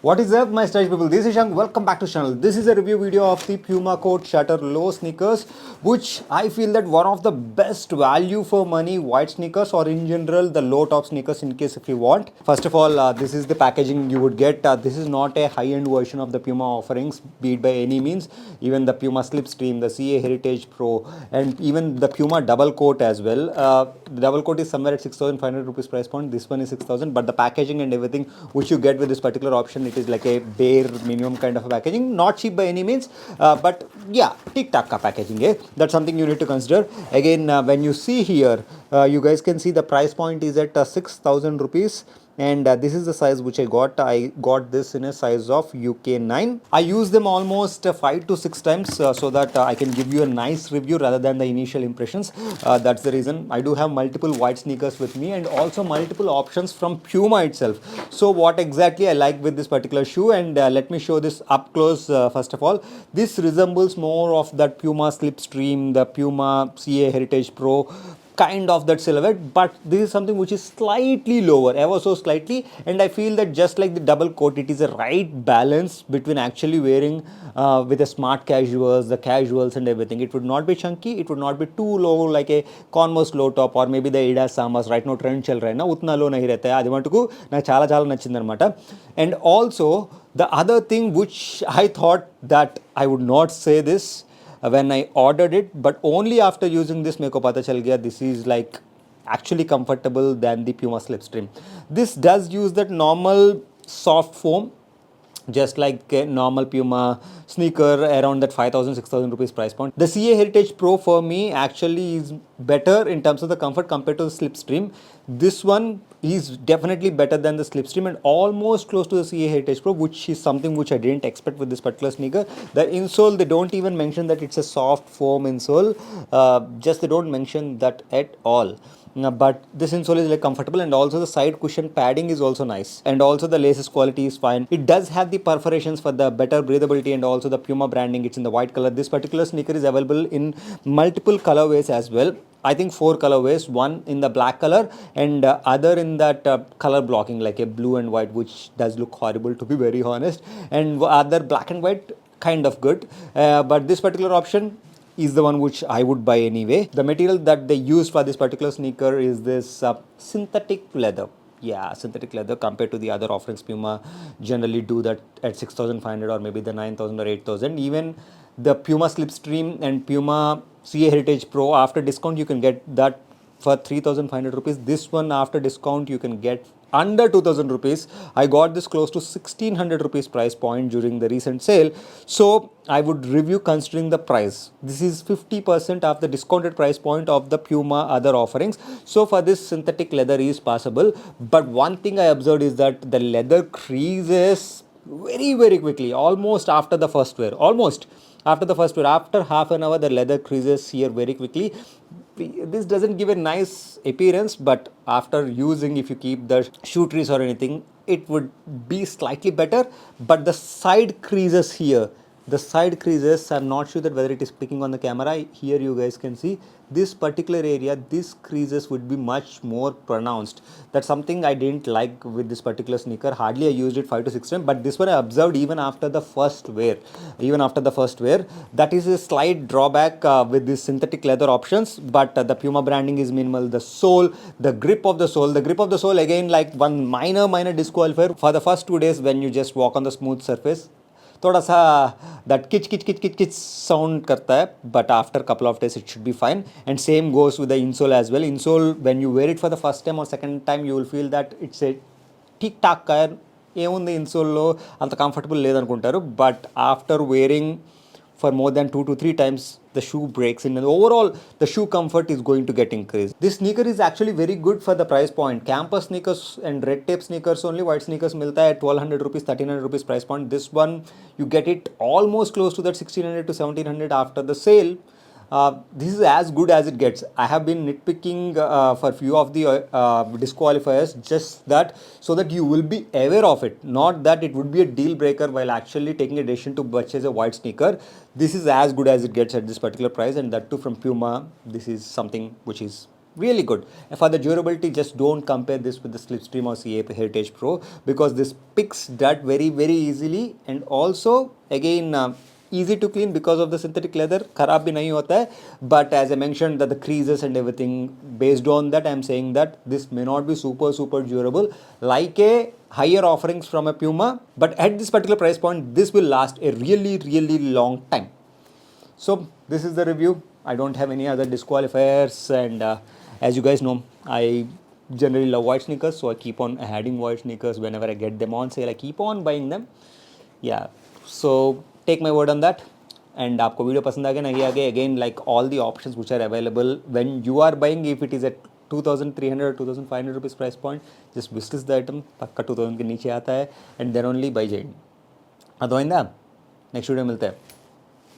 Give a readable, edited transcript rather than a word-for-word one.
What is up, my stylish people? This is Shank. Welcome back to the channel. This is a review video of the Puma Court Shatter Low sneakers, which I feel that one of the best value for money white sneakers, or in general the low top sneakers in case if you want. First of all, this is the packaging you would get. This is not a high-end version of the Puma offerings, be it by any means. Even the Puma Slipstream, the CA Heritage Pro, and even the Puma Double Coat as well. The double coat is somewhere at 6,500 rupees price point. This one is 6,000, but the packaging and everything which you get with this particular option, it is like a bare minimum kind of a packaging. Not cheap by any means, but yeah, tic-tac ka packaging. That's something you need to consider. Again, when you see here, you guys can see the price point is at 6,000 rupees. And this is the size which I got this in a size of UK 9. I use them almost 5 to 6 times so that I can give you a nice review rather than the initial impressions. That's the reason I do have multiple white sneakers with me and also multiple options from Puma itself. So what exactly I like with this particular shoe, and let me show this up close. First of all, this resembles more of that Puma Slipstream, the Puma CA Heritage Pro kind of that silhouette, but this is something which is slightly lower, ever so slightly. And I feel that just like the double coat, it is a right balance between actually wearing with the smart casuals, the casuals and everything. It would not be chunky, it would not be too low like a Converse low top or maybe the Adidas Samas. Right now trend chal raha hai na, utna low nahi rehta hai. Adi matuku na chala nachindi anamata. And also the other thing which I thought that I would not say this when I ordered it, but only after using this meko pata chal gaya this is like actually comfortable than the Puma Slipstream. This does use that normal soft foam, just like a normal Puma sneaker around that 5,000 6,000 rupees price point. The CA Heritage Pro for me actually is better in terms of the comfort compared to the Slipstream. This one is definitely better than the Slipstream and almost close to the CA Heritage Pro, which is something which I didn't expect with this particular sneaker. The insole, they don't even mention that it's a soft foam insole. Just they don't mention that at all. But this insole is like comfortable, and also the side cushion padding is also nice, and also the laces quality is fine. It does have the perforations for the better breathability and also the Puma branding. It's in the white color. This particular sneaker is available in multiple colorways as well. I think 4 colorways, one in the black color and other in that color blocking like a blue and white, which does look horrible to be very honest, and other black and white kind of good, but this particular option is the one which I would buy anyway. The material that they use for this particular sneaker is this synthetic leather. Yeah, synthetic leather compared to the other offerings. Puma generally do that at 6,500 or maybe the 9,000 or 8,000. Even the Puma Slipstream and Puma CA Heritage Pro, after discount you can get that for 3,500 rupees. This one after discount you can get under 2,000 rupees. I got this close to 1,600 rupees price point during the recent sale. So I would review considering the price. This is 50% of the discounted price point of the Puma other offerings. So for this, synthetic leather is possible. But one thing I observed is that the leather creases very quickly, almost after the first wear. After half an hour, the leather creases here very quickly. This doesn't give a nice appearance, but after using, if you keep the shoe trees or anything, it would be slightly better. But the side creases here, I'm not sure that whether it is picking on the camera. Here you guys can see this particular area, this creases would be much more pronounced. That's something I didn't like with this particular sneaker. Hardly I used it 5 to 6 times, but this one I observed even after the first wear. That is a slight drawback with this synthetic leather options, but the Puma branding is minimal. The sole, the grip of the sole again, like one minor disqualifier for the first 2 days when you just walk on the smooth surface. थोड़ा सा that kitch sound करता है, but after couple of days it should be fine. And same goes with the insole as well. Insole, when you wear it for the first time or second time, you will feel that it's a tic tac ka ఏముంది ఇన్సోల్లో అంత comfortable లేదనుకుంటారు, but after wearing for more than 2 to 3 times, the shoe breaks in, and overall the shoe comfort is going to get increased. This sneaker is actually very good for the price point. Campus sneakers and red tape sneakers only, white sneakers milta hai at 1,200 rupees, 1,300 rupees price point. This one you get it almost close to that 1,600 to 1,700 after the sale. This is as good as it gets. I have been nitpicking for few of the disqualifiers, just that so that you will be aware of it, not that it would be a deal breaker while actually taking a decision to purchase a white sneaker. This is as good as it gets at this particular price, and that too from Puma. This is something which is really good. And for the durability, just don't compare this with the Slipstream or CA Heritage Pro, because this picks dirt very very easily, and also again easy to clean because of the synthetic leather, kharab bhi nahi hota hai. But as I mentioned that the creases and everything, based on that I am saying that this may not be super durable like a higher offerings from a Puma, but at this particular price point this will last a really long time. So this is the review. I don't have any other disqualifiers, and as you guys know, I generally love white sneakers, so I keep on adding white sneakers whenever I get them on sale. I keep on buying them. Yeah, so take my word on that. And आपको video पसंद आ गया नहीं आ गया, again like all the options which are available when you are buying, if it is at 2300 or 2500 rupees price point, just wishlist the item, पक्का 2000 के नीचे आता है, and then only buy जाइए. अदवाइंदा नेक्स्ट वीडियो मिलते हैं.